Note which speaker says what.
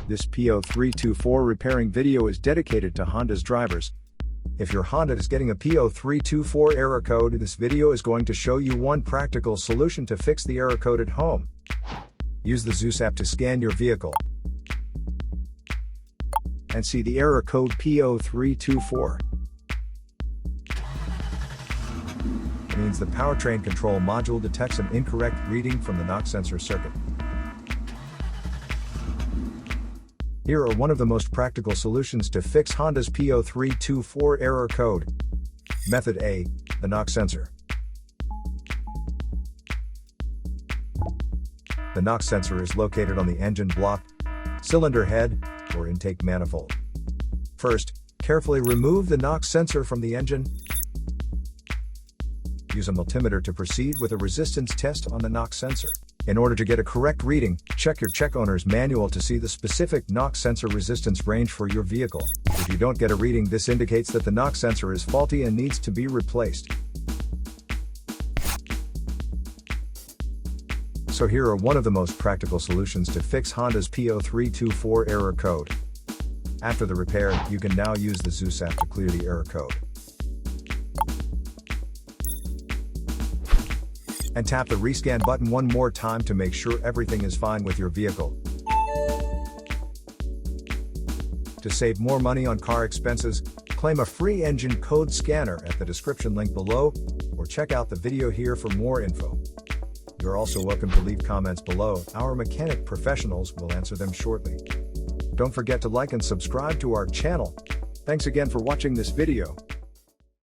Speaker 1: This P0324 repairing video is dedicated to Honda's drivers. If your Honda is getting a P0324 error code, this video is going to show you one practical solution to fix the error code at home. Use the Zeus app to scan your vehicle and see the error code P0324. It means the powertrain control module detects an incorrect reading from the knock sensor circuit. Here are one of the most practical solutions to fix Honda's P0324 error code. Method A, the knock sensor. The knock sensor is located on the engine block, cylinder head, or intake manifold. First, carefully remove the knock sensor from the engine. Use a multimeter to proceed with a resistance test on the knock sensor. In order to get a correct reading, check your check owner's manual to see the specific knock sensor resistance range for your vehicle. If you don't get a reading, this indicates that the knock sensor is faulty and needs to be replaced. So here are one of the most practical solutions to fix Honda's P0324 error code. After the repair, you can now use the Zeus app to clear the error code. And tap the rescan button one more time to make sure everything is fine with your vehicle. To save more money on car expenses, claim a free engine code scanner at the description link below, or check out the video here for more info. You're also welcome to leave comments below. Our mechanic professionals will answer them shortly. Don't forget to like and subscribe to our channel. Thanks again for watching this video.